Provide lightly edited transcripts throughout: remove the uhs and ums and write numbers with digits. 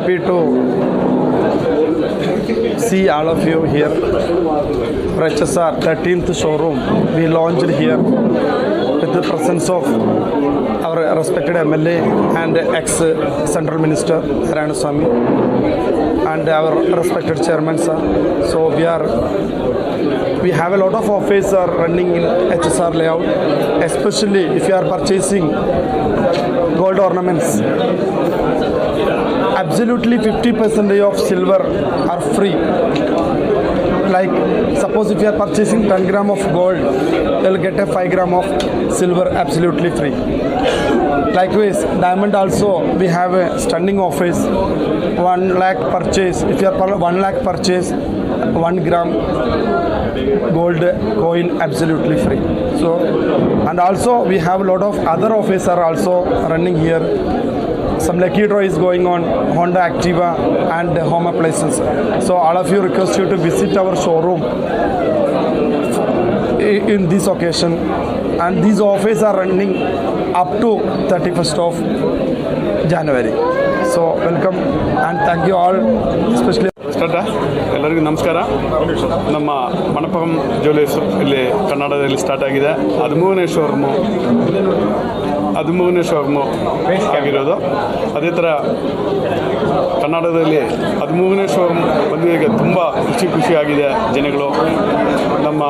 happy to see all of you here for HSR 13th showroom. We launched here with the presence of our respected MLA and ex-Central Minister Narayanaswamy and our respected Chairman sir. So we have a lot of offices are running in HSR layout, especially if you are purchasing gold ornaments. Absolutely 50% of silver are free. Like suppose if you are purchasing 10 gram of gold, you will get a 5 gram of silver absolutely free. Likewise, diamond also we have a standing office. 1 lakh purchase. If you are 1 lakh purchase, 1 gram gold coin absolutely free. So, and also we have a lot of other offices are also running here. Some lucky draw is going on, Honda Activa and home appliances. So all of you request you to visit our showroom in this occasion, and these offices are running up to 31st of January. So welcome and thank you all, especially ಎಲ್ಲರಿಗೂ ನಮಸ್ಕಾರ. ನಮ್ಮ ಮಣಪಂ jewellers ಇಲ್ಲಿ ಕನ್ನಡದಲ್ಲಿ start ಆಗಿದೆ. 13ನೇ showroom ಆಗಿರೋದು. ಅದೇ ಥರ ಕನ್ನಡದಲ್ಲಿ 13ನೇ ಶೋರೂಮ್ ಬಂದಿಗೆ ತುಂಬ ಖುಷಿಯಾಗಿದೆ ಜನಗಳು. ನಮ್ಮ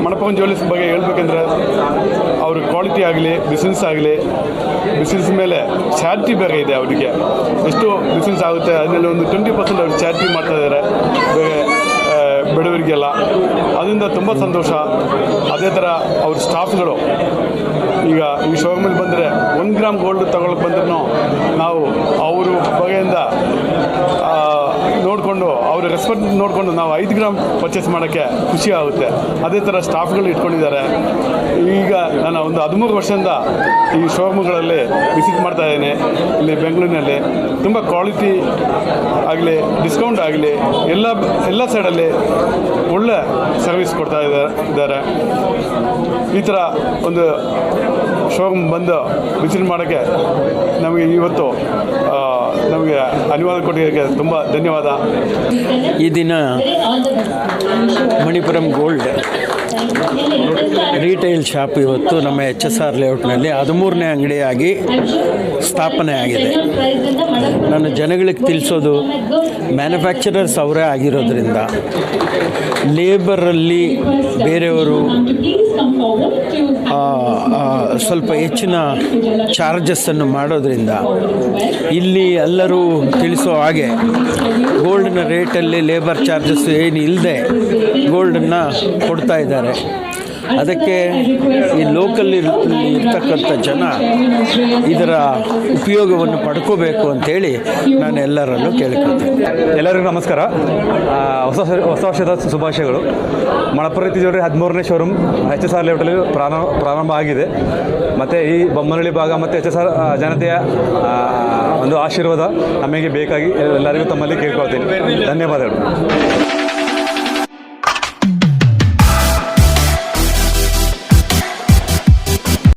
ಮಣಪಂ ಜ್ಯುವೆಲರ್ಸ್ ಬಗ್ಗೆ ಹೇಳ್ಬೇಕಂದ್ರೆ ಅವ್ರ ಕ್ವಾಲಿಟಿ ಆಗಲಿ, ಬಿಸ್ನೆಸ್ ಆಗಲಿ, ಬಿಸ್ನೆಸ್ ಮೇಲೆ ಚಾರಿಟಿ ಬೇರೆ ಇದೆ. ಅವರಿಗೆ ಎಷ್ಟು ಬಿಸ್ನೆಸ್ ಆಗುತ್ತೆ ಅದರಲ್ಲಿ ಒಂದು 20% ಅವ್ರು ಚಾರಿಟಿ ಮಾಡ್ತಾಯಿದ್ದಾರೆ ಬಡವರಿಗೆಲ್ಲ. ಅದರಿಂದ ತುಂಬ ಸಂತೋಷ. ಅದೇ ಥರ ಅವ್ರ ಸ್ಟಾಫ್ಗಳು ಈಗ ಈ ಶೋರೂಮಲ್ಲಿ ಬಂದರೆ 1 ಗ್ರಾಮ್ ಗೋಲ್ಡ್ ತಗೊಳಕ್ಕೆ ಬಂದ್ರೂ ನಾವು ಅವ್ರ ಬಗೆಯಿಂದ ನೋಡಿಕೊಂಡು ಅವ್ರ ರೆಸ್ಪೆಕ್ಟ್ ನೋಡಿಕೊಂಡು ನಾವು 5 ಗ್ರಾಮ್ ಪರ್ಚೇಸ್ ಮಾಡೋಕ್ಕೆ ಖುಷಿ ಆಗುತ್ತೆ. ಅದೇ ಥರ ಸ್ಟಾಫ್ಗಳು ಇಟ್ಕೊಂಡಿದ್ದಾರೆ. ಈಗ ನಾನು ಒಂದು 13 ವರ್ಷದಿಂದ ಈ ಶೋರೂಮ್ಗಳಲ್ಲಿ ವಿಸಿಟ್ ಮಾಡ್ತಾಯಿದ್ದೇನೆ. ಇಲ್ಲಿ ಬೆಂಗಳೂರಿನಲ್ಲಿ ತುಂಬ ಕ್ವಾಲಿಟಿ ಆಗಲಿ, ಡಿಸ್ಕೌಂಟ್ ಆಗಲಿ, ಎಲ್ಲ ಸೈಡಲ್ಲಿ ಒಳ್ಳೆ ಸರ್ವಿಸ್ ಕೊಡ್ತಾ ಇದ್ದಾರೆ. ಈ ಥರ ಒಂದು ಶೋರೂಮ್ ಬಂದು ವಿಸಿಟ್ ಮಾಡೋಕ್ಕೆ ನಮಗೆ ಇವತ್ತು ನಮಗೆ ಅನುವಾದ ಕೊಟ್ಟಿದ್ದಕ್ಕೆ ತುಂಬ ಧನ್ಯವಾದ. ಈ ದಿನ ಮಣಿಪುರಂ ಗೋಲ್ಡ್ ರಿಟೇಲ್ ಶಾಪ್ ಇವತ್ತು ನಮ್ಮ HSR ಲೇಔಟ್ನಲ್ಲಿ 13ನೇ ಅಂಗಡಿಯಾಗಿ ಸ್ಥಾಪನೆ ಆಗಿದೆ. ನಾನು ಜನಗಳಿಗೆ ತಿಳಿಸೋದು, ಮ್ಯಾನುಫ್ಯಾಕ್ಚರರ್ಸ್ ಅವರೇ ಆಗಿರೋದ್ರಿಂದ ಲೇಬರಲ್ಲಿ ಬೇರೆಯವರು ಸ್ವಲ್ಪ ಹೆಚ್ಚಿನ ಚಾರ್ಜಸ್ಸನ್ನು ಮಾಡೋದ್ರಿಂದ ಇಲ್ಲಿ ಎಲ್ಲರೂ ತಿಳಿಸೋ ಹಾಗೆ ಗೋಲ್ಡ್ನ ರೇಟಲ್ಲಿ ಲೇಬರ್ ಚಾರ್ಜಸ್ ಏನು ಇಲ್ಲದೆ ಗೋಲ್ಡನ್ನು ಕೊಡ್ತಾ ಇದ್ದಾರೆ. ಅದಕ್ಕೆ ಈ ಲೋಕಲ್ ಇರ್ತಕ್ಕಂಥ ಜನ ಇದರ ಉಪಯೋಗವನ್ನು ಪಡ್ಕೋಬೇಕು ಅಂಥೇಳಿ ನಾನು ಎಲ್ಲರಲ್ಲೂ ಕೇಳ್ಕೊಳ್ತೇನೆ. ಎಲ್ಲರಿಗೂ ನಮಸ್ಕಾರ. ಹೊಸ ವರ್ಷದ ಶುಭಾಶಯಗಳು. ಮಣಪುರ ಜ್ಯುವೆಲರಿ 13ನೇ ಶೋರೂಮ್ HSR ಲೇಔಟಲ್ಲಿ ಪ್ರಾರಂಭ ಆಗಿದೆ. ಮತ್ತು ಈ ಬೊಮ್ಮನಹಳ್ಳಿ ಭಾಗ ಮತ್ತು HSR ಜನತೆಯ ಒಂದು ಆಶೀರ್ವಾದ ನಮಗೆ ಬೇಕಾಗಿ ಎಲ್ಲರಿಗೂ ತಮ್ಮಲ್ಲಿ ಕೇಳ್ಕೊಳ್ತೀನಿ. ಧನ್ಯವಾದಗಳು.